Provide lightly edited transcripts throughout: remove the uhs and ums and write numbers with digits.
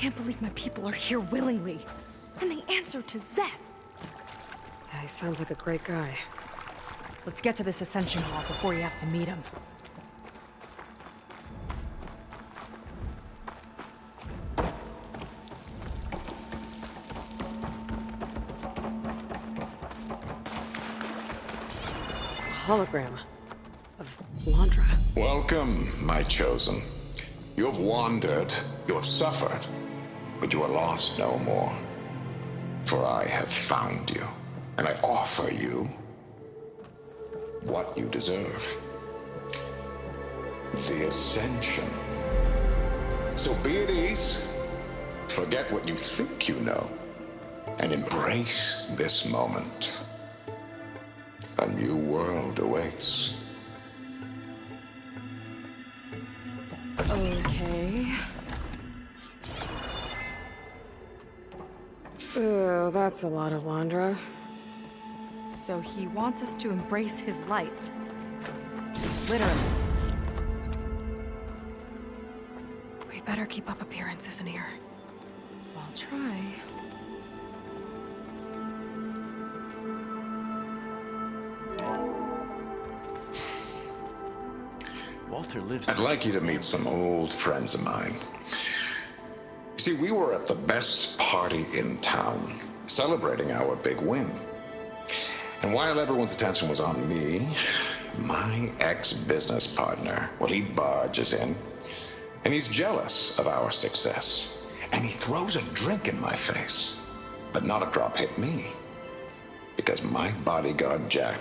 can't believe my people are here willingly. And they answer to Szeth. Yeah, he sounds like a great guy. Let's get to this Ascension Hall before you have to meet him. A hologram of Londra. Welcome, my chosen. You have wandered, you have suffered, but you are lost no more. For I have found you, and I offer you what you deserve. The Ascension. So be at ease, forget what you think you know, and embrace this moment. A new world awaits. Okay. Oh, that's a lot of Londra. So he wants us to embrace his light. Literally. We'd better keep up appearances in here. I'll try. Walter lives. I'd like you to meet some old friends of mine. You see, we were at the best party in town, celebrating our big win. And while everyone's attention was on me, my ex-business partner, well, he barges in, and he's jealous of our success. And he throws a drink in my face. But not a drop hit me. Because my bodyguard, Jack,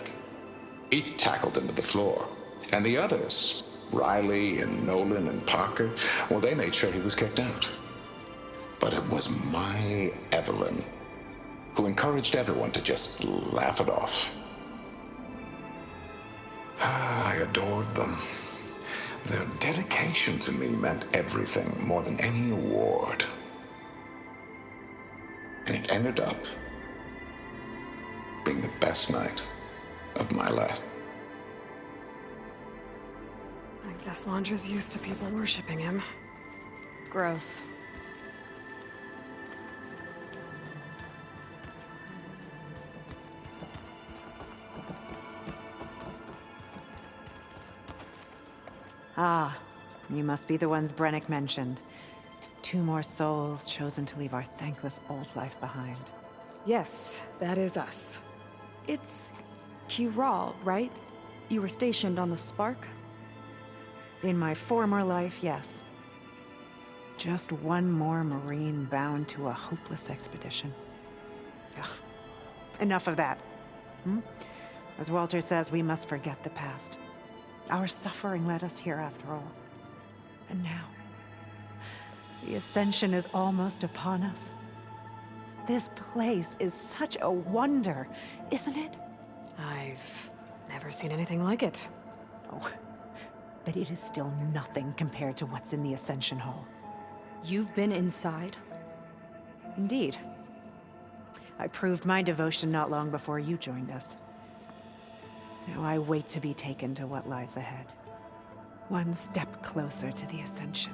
he tackled him to the floor. And the others, Riley and Nolan and Parker, well, they made sure he was kicked out. But it was my Evelyn who encouraged everyone to just laugh it off. I adored them. Their dedication to me meant everything, more than any award. And it ended up being the best night of my life. I guess Londra's used to people worshipping him. Gross. Ah, you must be the ones Brennick mentioned. 2 more souls chosen to leave our thankless old life behind. Yes, that is us. It's Kiral, right? You were stationed on the Spark? In my former life, yes. Just one more Marine bound to a hopeless expedition. Ugh. Enough of that. As Walter says, we must forget the past. Our suffering led us here after all. And now, the Ascension is almost upon us. This place is such a wonder, isn't it? I've never seen anything like it. Oh, but it is still nothing compared to what's in the Ascension Hall. You've been inside? Indeed. I proved my devotion not long before you joined us. Now I wait to be taken to what lies ahead. One step closer to the Ascension.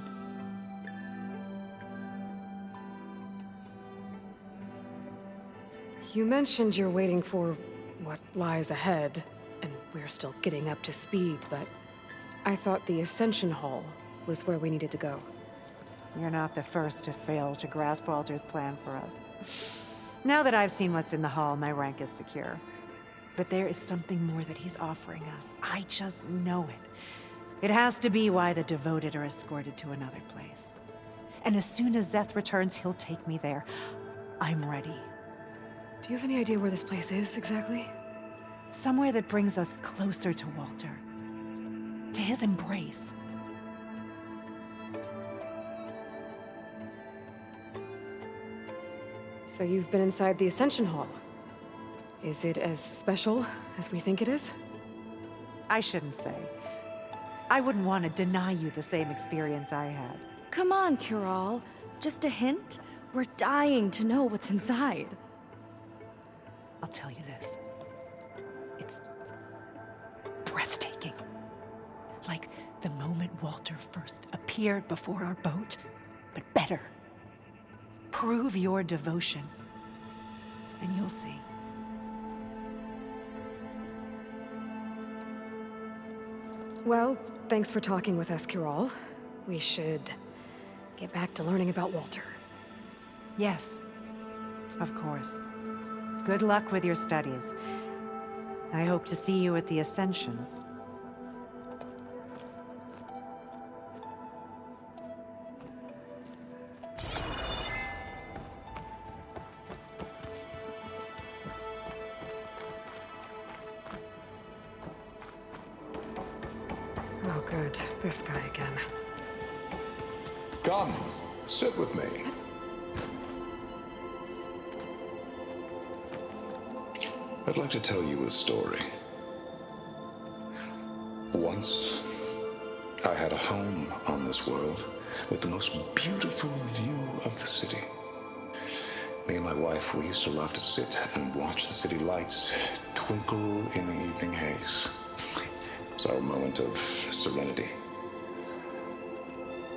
You mentioned you're waiting for what lies ahead, and we're still getting up to speed, but I thought the Ascension Hall was where we needed to go. You're not the first to fail to grasp Walter's plan for us. Now that I've seen what's in the hall, my rank is secure. But there is something more that he's offering us. I just know it. It has to be why the devoted are escorted to another place. And as soon as Szeth returns, he'll take me there. I'm ready. Do you have any idea where this place is, exactly? Somewhere that brings us closer to Walter. To his embrace. So you've been inside the Ascension Hall. Is it as special as we think it is? I shouldn't say. I wouldn't want to deny you the same experience I had. Come on, Kiral. Just a hint? We're dying to know what's inside. I'll tell you this. It's breathtaking. Like the moment Walter first appeared before our boat, but better. Prove your devotion, and you'll see. Well, thanks for talking with us, Kiral. We should get back to learning about Walter. Yes, of course. Good luck with your studies. I hope to see you at the Ascension. Oh, good. This guy again. Come, sit with me. I'd like to tell you a story. Once, I had a home on this world with the most beautiful view of the city. Me and my wife, we used to love to sit and watch the city lights twinkle in the evening haze. It's our moment of serenity.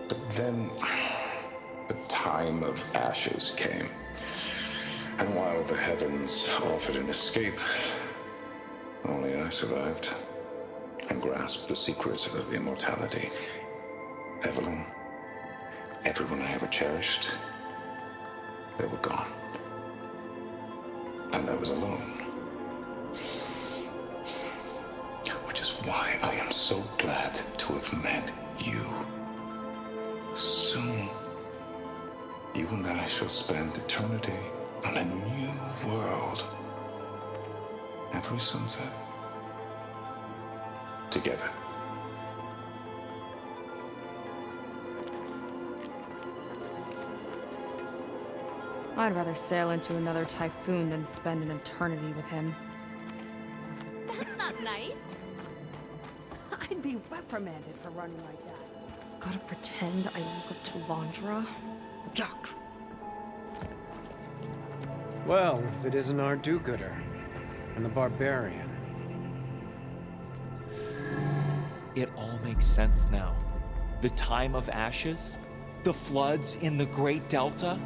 But then, the time of ashes came. And while the heavens offered an escape, only I survived and grasped the secrets of immortality. Evelyn, everyone I ever cherished, they were gone. And I was alone. Which is why I am so glad to have met you. Soon, you and I shall spend eternity on a new world. Every sunset. Together. I'd rather sail into another typhoon than spend an eternity with him. That's not nice. I'd be reprimanded for running like that. Gotta pretend I look up to Landra? Yuck. Well, if it isn't our do-gooder and the barbarian. It all makes sense now. The time of ashes, the floods in the Great Delta.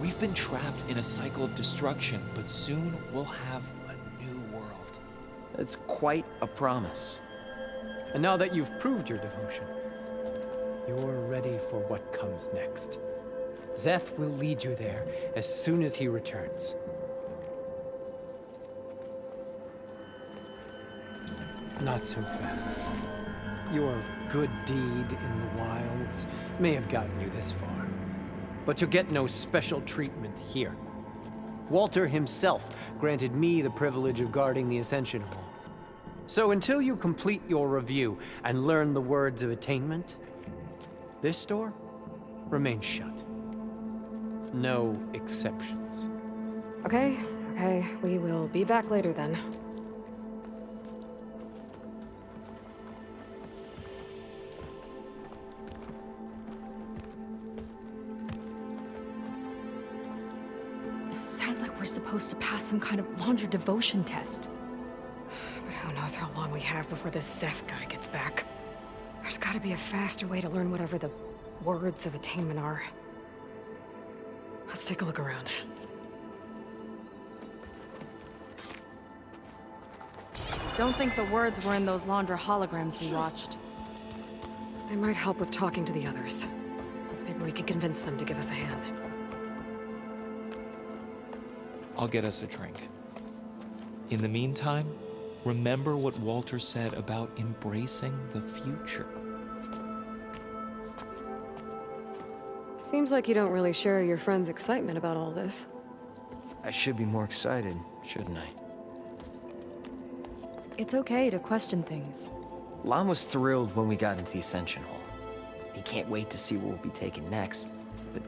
We've been trapped in a cycle of destruction, but soon we'll have a new world. It's quite a promise. And now that you've proved your devotion, you're ready for what comes next. Szeth will lead you there as soon as he returns. Not so fast. Your good deed in the wilds may have gotten you this far, but you'll get no special treatment here. Walter himself granted me the privilege of guarding the Ascension Hall. So until you complete your review and learn the words of attainment, this door remains shut. No exceptions. Okay, we will be back later then. Sounds like we're supposed to pass some kind of Landra devotion test. But who knows how long we have before this Szeth guy gets back. There's gotta be a faster way to learn whatever the words of attainment are. Let's take a look around. Don't think the words were in those Landra holograms we watched. They might help with talking to the others. Maybe we could convince them to give us a hand. I'll get us a drink. In the meantime, remember what Walter said about embracing the future. Seems like you don't really share your friend's excitement about all this. I should be more excited, shouldn't I? It's okay to question things. Lon was thrilled when we got into the Ascension Hall. He can't wait to see where we'll be taken next, but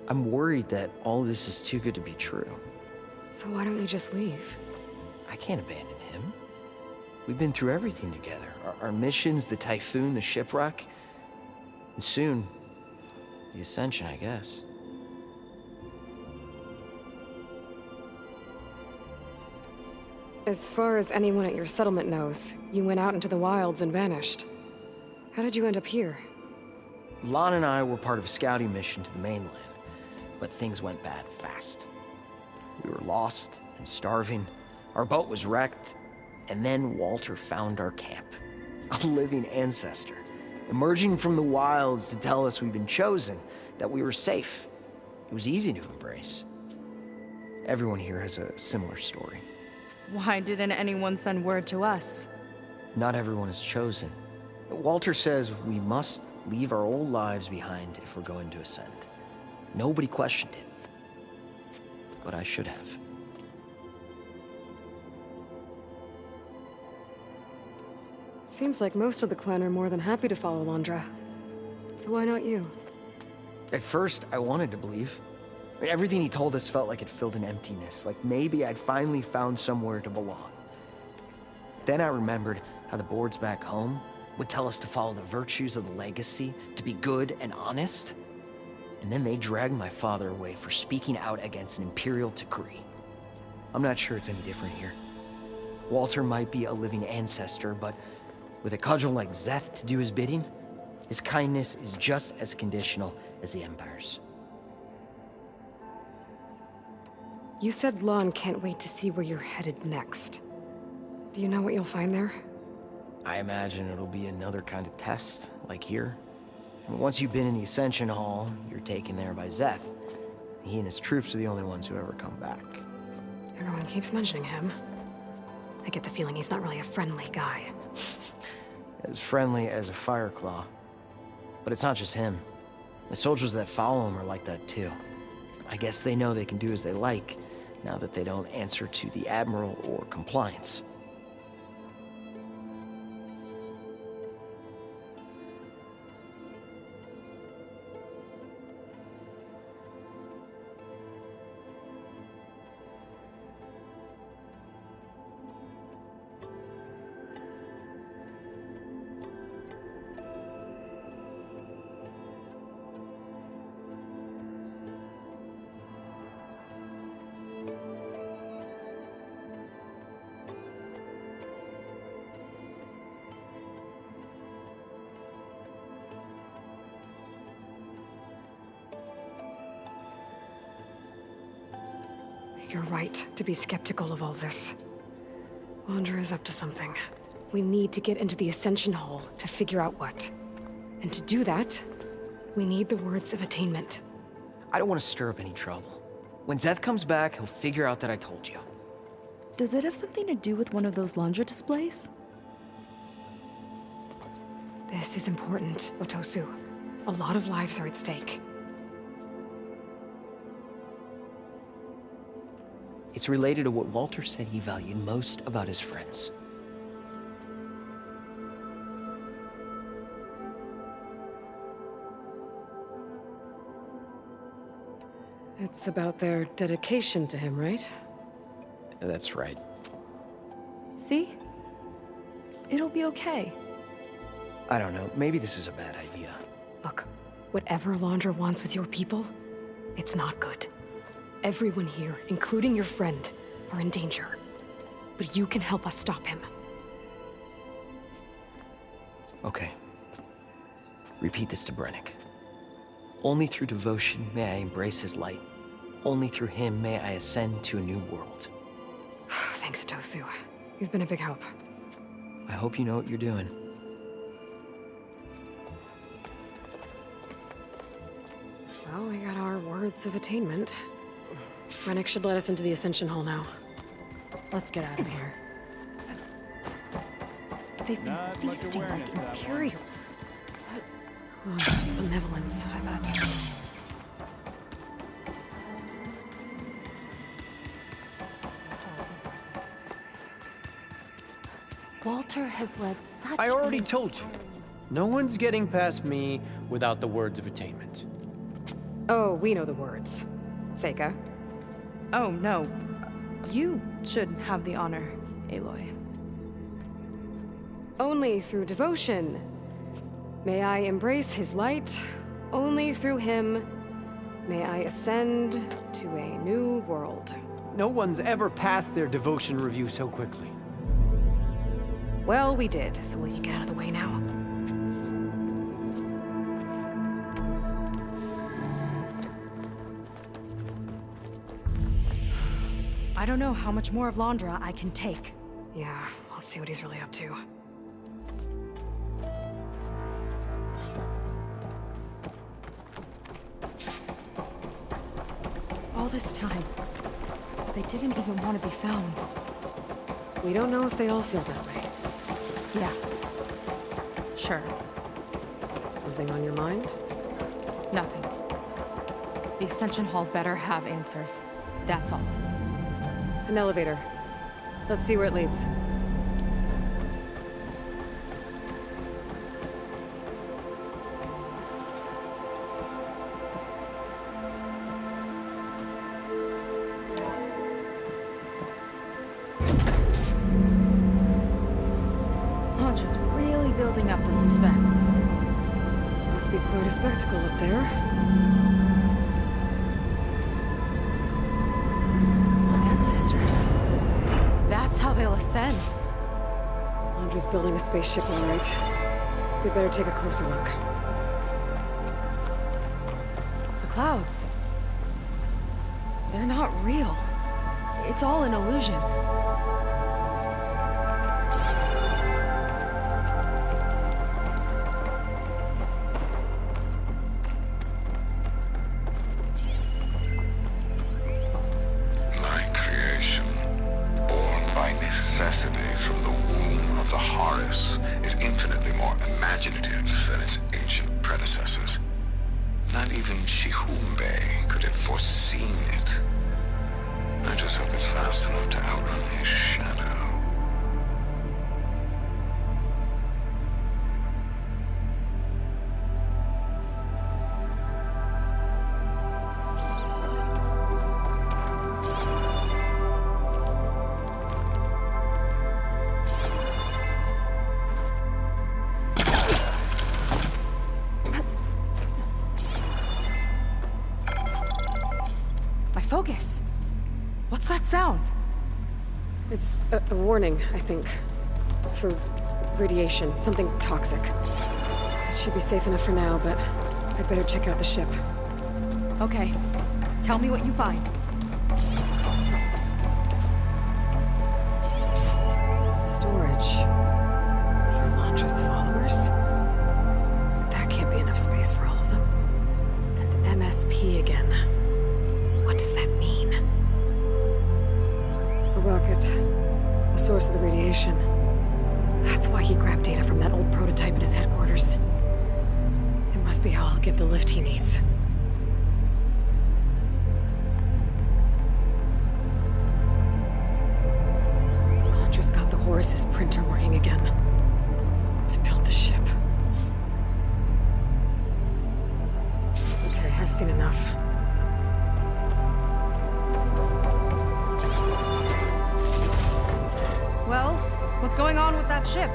I'm worried that all this is too good to be true. So why don't you just leave? I can't abandon him. We've been through everything together. Our missions, the Typhoon, the shipwreck, and soon, the Ascension, I guess. As far as anyone at your settlement knows, you went out into the wilds and vanished. How did you end up here? Lon and I were part of a scouting mission to the mainland. but things went bad fast. We were lost and starving, our boat was wrecked, and then Walter found our camp. A living ancestor, emerging from the wilds to tell us we'd been chosen, that we were safe. It was easy to embrace. Everyone here has a similar story. Why didn't anyone send word to us? Not everyone is chosen. Walter says we must leave our old lives behind if we're going to ascend. Nobody questioned it. But I should have. Seems like most of the Quen are more than happy to follow Londra. So why not you? At first, I wanted to believe. Everything he told us felt like it filled an emptiness, like maybe I'd finally found somewhere to belong. Then I remembered how the boards back home would tell us to follow the virtues of the legacy, to be good and honest. And then they dragged my father away for speaking out against an imperial decree. I'm not sure it's any different here. Walter might be a living ancestor, but with a cudgel like Szeth to do his bidding, his kindness is just as conditional as the Empire's. You said Lon can't wait to see where you're headed next. Do you know what you'll find there? I imagine it'll be another kind of test, like here. And once you've been in the Ascension Hall, you're taken there by Szeth. He and his troops are the only ones who ever come back. Everyone keeps mentioning him. I get the feeling he's not really a friendly guy. As friendly as a Fireclaw. But it's not just him. The soldiers that follow him are like that too. I guess they know they can do as they like, now that they don't answer to the Admiral or compliance. You're right to be skeptical of all this. Londra is up to something. We need to get into the Ascension Hall to figure out what. And to do that, we need the words of attainment. I don't want to stir up any trouble. When Szeth comes back, he'll figure out that I told you. Does it have something to do with one of those Londra displays? This is important, Otosu. A lot of lives are at stake. It's related to what Walter said he valued most about his friends. It's about their dedication to him, right? That's right. See? It'll be okay. I don't know, maybe this is a bad idea. Look, whatever Londra wants with your people, it's not good. Everyone here, including your friend, are in danger. But you can help us stop him. Okay. Repeat this to Brennick. Only through devotion may I embrace his light. Only through him may I ascend to a new world. Thanks, Otosu. You've been a big help. I hope you know what you're doing. Well, we got our words of attainment. Rennick should let us into the Ascension Hall now. Let's get out of here. They've been feasting like Imperials. Oh, there's benevolence, I bet. Walter has led such... I already told you. No one's getting past me without the words of attainment. Oh, we know the words. Seika. Oh, no. You should have the honor, Aloy. Only through devotion may I embrace his light. Only through him may I ascend to a new world. No one's ever passed their devotion review so quickly. Well, we did, so will you get out of the way now? I don't know how much more of Londra I can take. Yeah, let's see what he's really up to. All this time, they didn't even want to be found. We don't know if they all feel that way. Yeah. Sure. Something on your mind? Nothing. The Ascension Hall better have answers. That's all. An elevator. Let's see where it leads. Londra's really building up the suspense. Must be quite a spectacle up there. Ancestors. That's how they'll ascend. Londra's building a spaceship, all right. We better take a closer look. The clouds. They're not real. It's all an illusion. My creation, born by necessity from the womb of the Horus, is infinitely more imaginative than its ancient predecessors. Not even Shihumbe could have foreseen it. I just hope it's fast enough to outrun his shadow. My focus. What's that sound? It's a warning, I think. For radiation, something toxic. It should be safe enough for now, but I'd better check out the ship. Okay. Tell me what you find. Storage. For Londra's followers? That can't be enough space for all of them. And MSP again. What does that mean? A rocket. The source of the radiation. That's why he grabbed data from that old prototype in his headquarters. It must be how I'll get the lift he needs. Londra's got the Horus's printer working again. To build the ship. Okay, I've seen enough. Well, what's going on with that ship?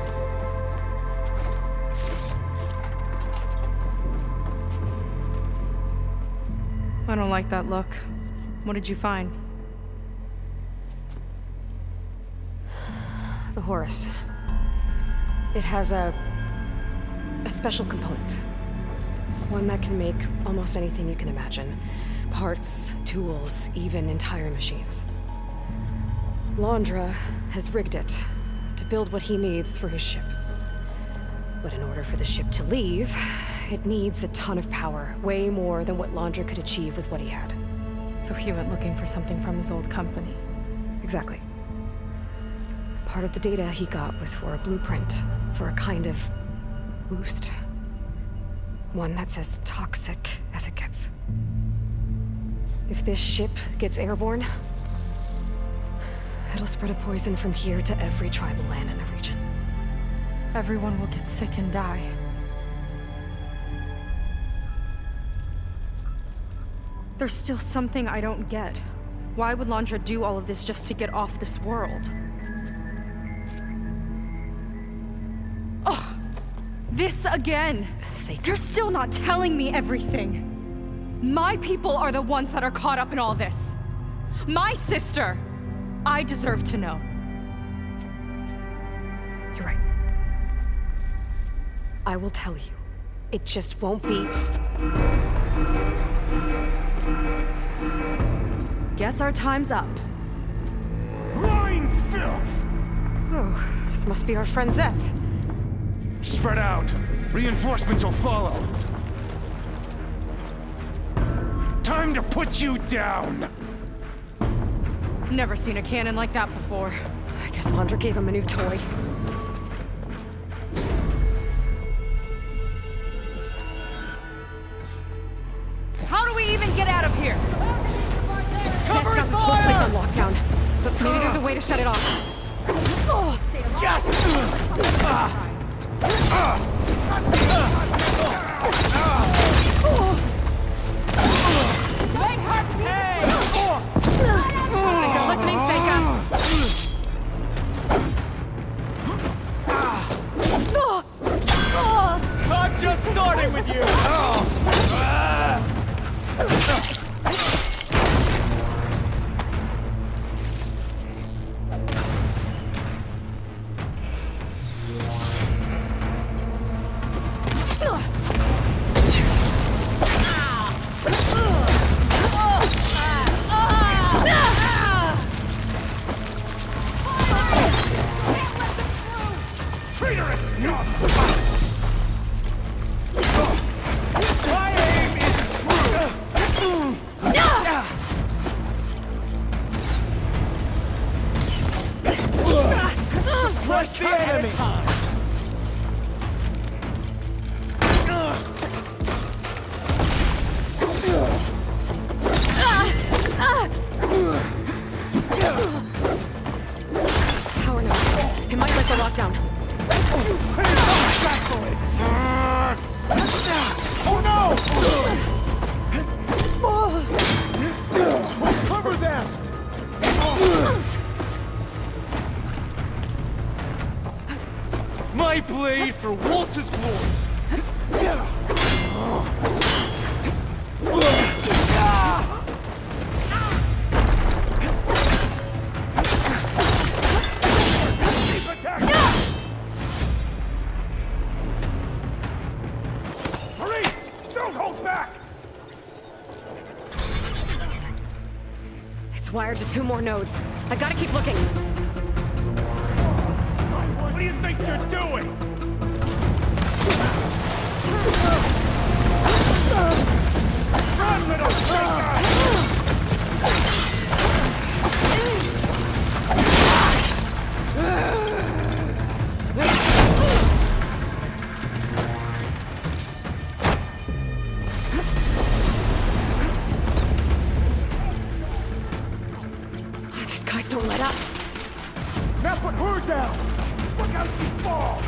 I don't like that look. What did you find? The Horus. It has a special component. One that can make almost anything you can imagine. Parts, tools, even entire machines. Londra has rigged it to build what he needs for his ship. But in order for the ship to leave, it needs a ton of power, way more than what Londra could achieve with what he had. So he went looking for something from his old company. Exactly. Part of the data he got was for a blueprint, for a kind of boost. One that's as toxic as it gets. If this ship gets airborne, it'll spread a poison from here to every tribal land in the region. Everyone will get sick and die. There's still something I don't get. Why would Londra do all of this just to get off this world? Oh, this again! You're still not telling me everything. My people are the ones that are caught up in all this. My sister! I deserve to know. You're right. I will tell you. It just won't be... Guess our time's up. Oh, this must be our friend Zeth. Spread out. Reinforcements will follow. Time to put you down! Never seen a cannon like that before. I guess Landra gave him a new toy. How do we even get out of here? Zeth's got this whole place on lockdown. But maybe there's a way to shut it off. Think you're listening, Seika? I'm just starting with you! Traitorous scum! My aim is true! Crush the enemy! Power node. It might break the lockdown. Oh no! Cover them! My blade for Walter's glory! Maurice! Don't hold back! It's wired to 2 more nodes. I gotta keep looking. What do you think you're doing? Run, little Seika! These guys don't let up. Now put her down! Look out she falls!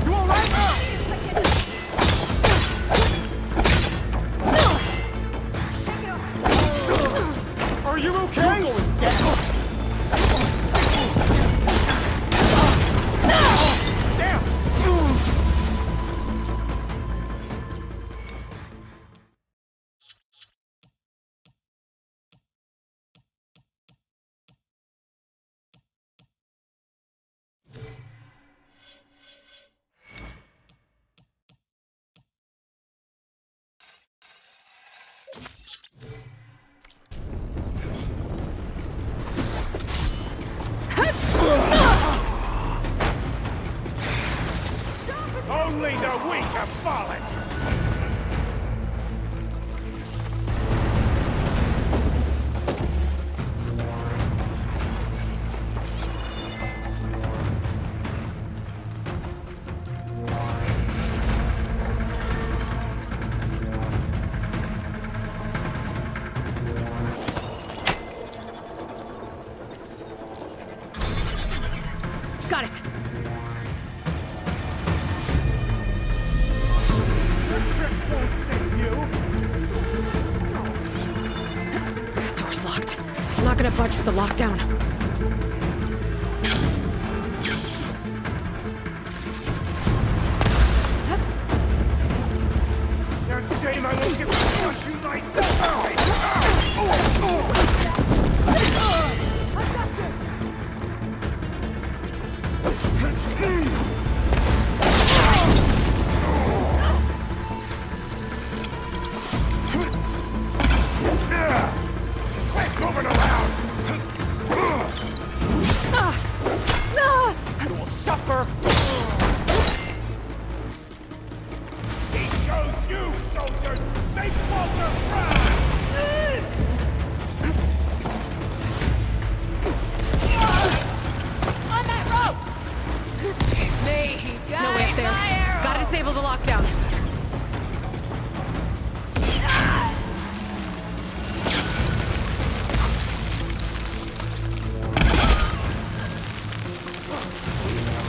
You all right? Are you okay? You're going down! Damn! Only the weak have fallen! Got it. Door's locked. It's not gonna budge with the lockdown. There's a shame I won't get to punch you myself! lockdown.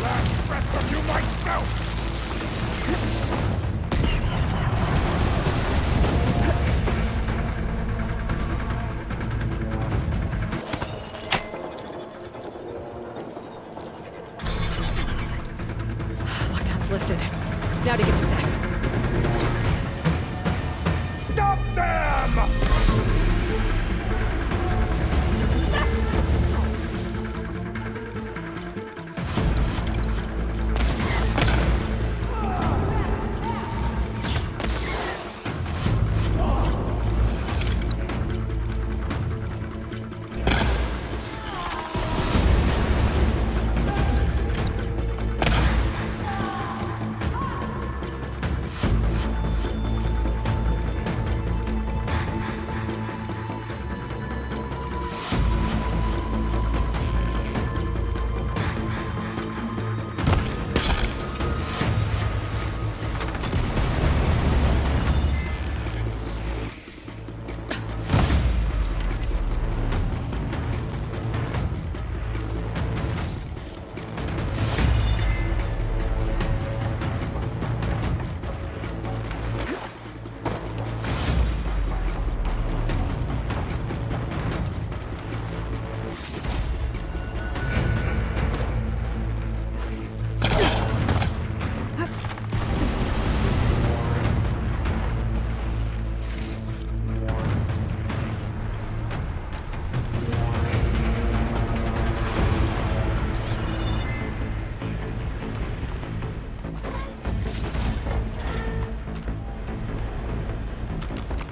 Last breath from you myself! Lockdown's lifted. Now to get to Zach. Stop them!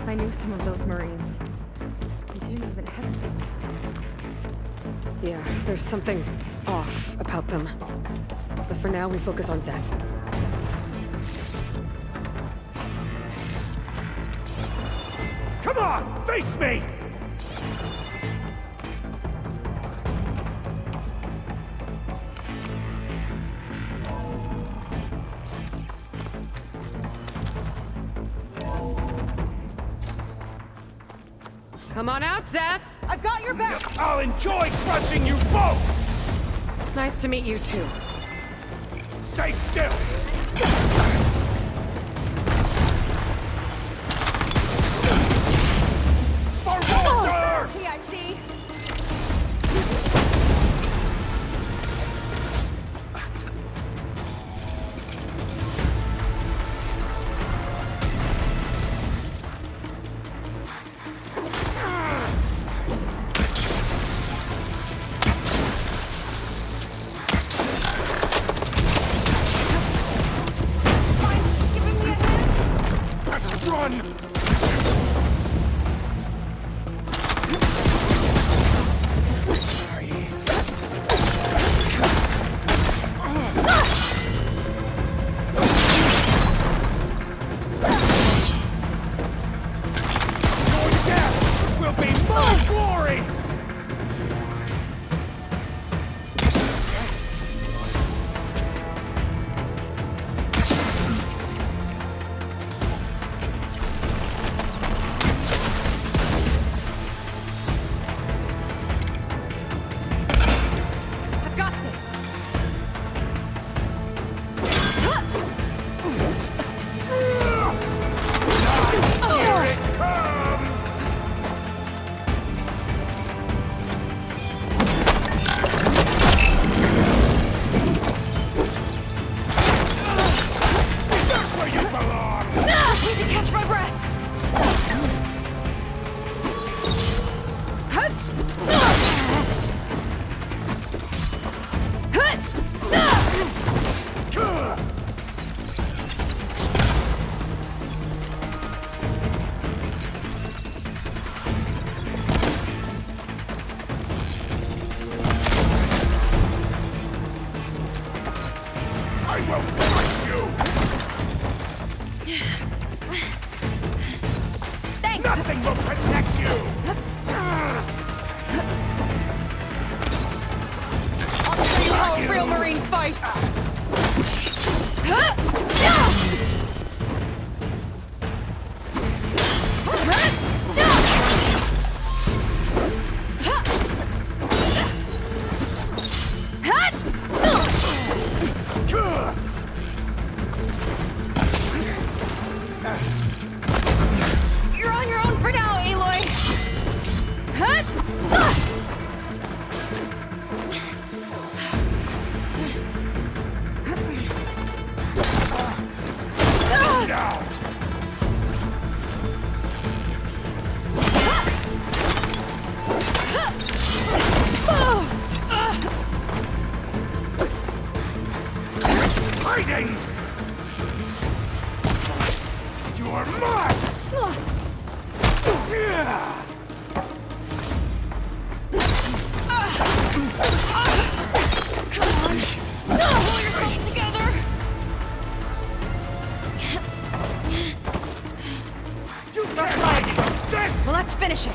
I knew some of those Marines. They didn't even hesitate. Yeah, there's something off about them. But for now, we focus on Zeth. Come on, face me! Come on out, Zeth! I've got your back! I'll enjoy crushing you both! Nice to meet you, too. Stay still! For Walter! TIC! Let's run! Your death will be my glory! I've got this! Here it comes! That's where you belong! Just need to catch my breath! I will find you! Thanks! Nothing will protect you! I'll show you how a real Marine fights! King! You are mine! Pull yourself together! Rough fight. Well, let's finish it.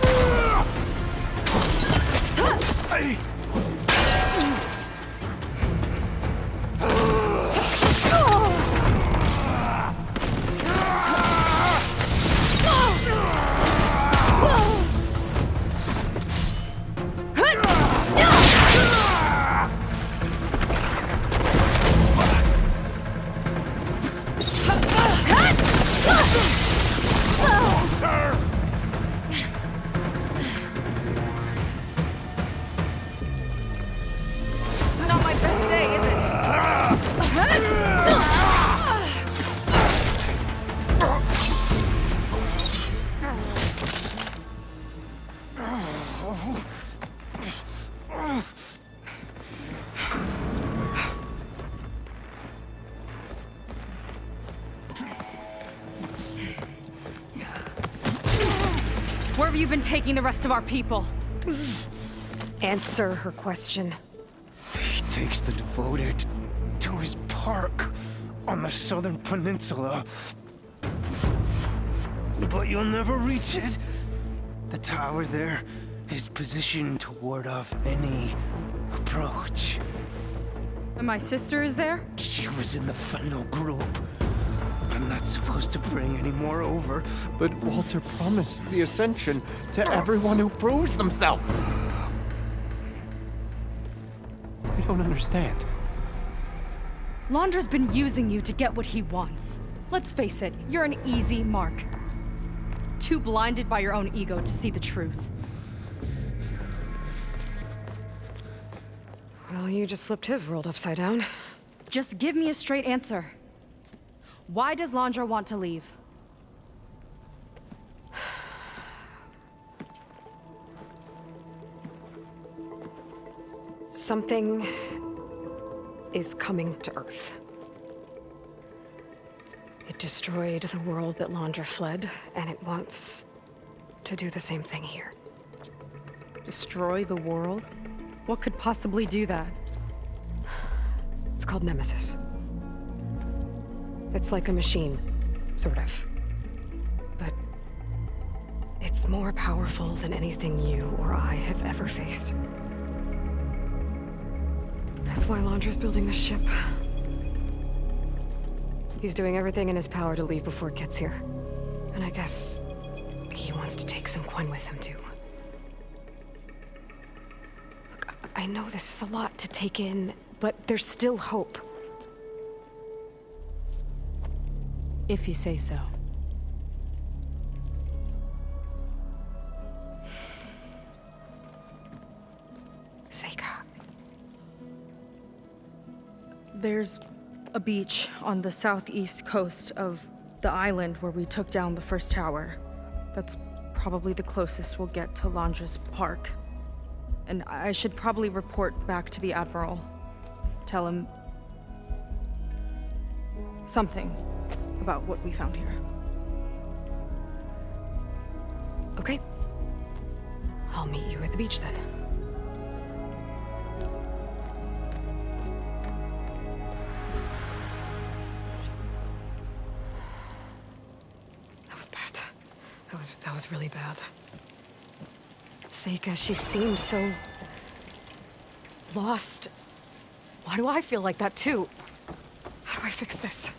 Not my best day, is it? Where have you been taking the rest of our people? Answer her question. He takes the devoted to his park on the southern peninsula. But you'll never reach it. The tower there is positioned to ward off any approach. And my sister is there? She was in the final group. I'm not supposed to bring any more over. But Walter promised the Ascension to everyone who proves themselves. I don't understand. Londra's been using you to get what he wants. Let's face it, you're an easy mark. Too blinded by your own ego to see the truth. Well, you just flipped his world upside down. Just give me a straight answer. Why does Londra want to leave? Something is coming to Earth. It destroyed the world that Londra fled, and it wants to do the same thing here. Destroy the world? What could possibly do that? It's called Nemesis. It's like a machine, sort of. But it's more powerful than anything you or I have ever faced. That's why Londra's building this ship. He's doing everything in his power to leave before it gets here. And I guess he wants to take some Quen with him, too. Look, I know this is a lot to take in, but there's still hope. If you say so. Seika. There's a beach on the southeast coast of the island where we took down the first tower. That's probably the closest we'll get to Londra's park. And I should probably report back to the Admiral. Tell him something about what we found here. Okay. I'll meet you at the beach then. That was bad. That was really bad. Seika, she seemed so lost. Why do I feel like that too? How do I fix this?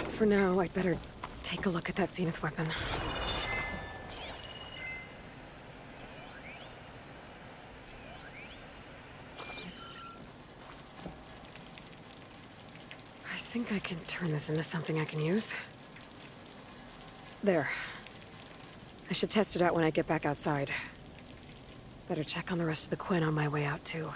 For now, I'd better take a look at that Zenith weapon. I think I can turn this into something I can use. There. I should test it out when I get back outside. Better check on the rest of the Quen on my way out, too.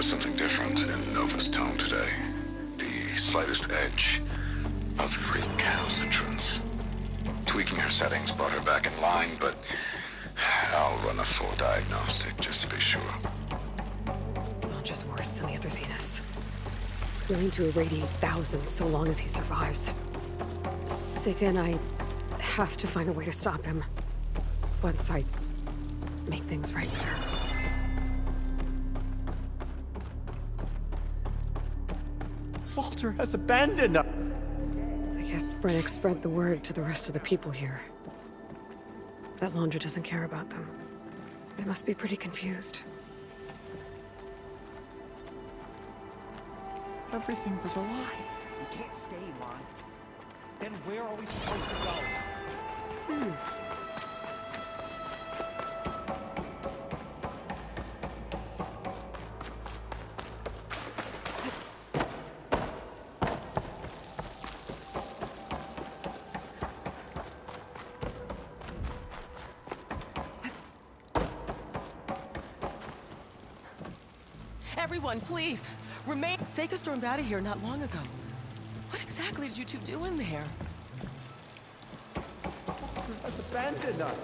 was something different in Nova's tone today. The slightest edge of recalcitrance. Tweaking her settings brought her back in line, but I'll run a full diagnostic just to be sure. Not just worse than the other Zeniths. Willing to irradiate thousands so long as he survives. Seika and I have to find a way to stop him. Once I make things right with her. Walter has abandoned us. I guess Brennick spread the word to the rest of the people here. That Laundra doesn't care about them. They must be pretty confused. Everything was a lie. You can't stay, Lon. Then where are we supposed to go? Everyone, please, remain. Seika stormed out of here not long ago. What exactly did you two do in there? Walter has abandoned us.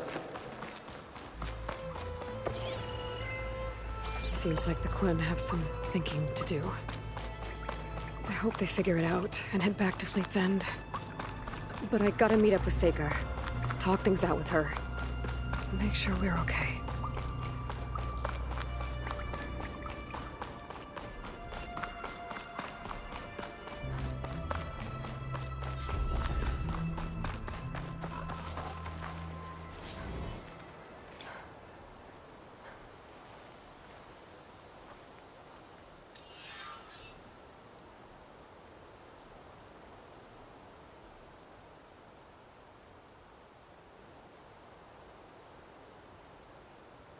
Seems like the Quen have some thinking to do. I hope they figure it out and head back to Fleet's End. But I gotta meet up with Seika. Talk things out with her. Make sure we're okay.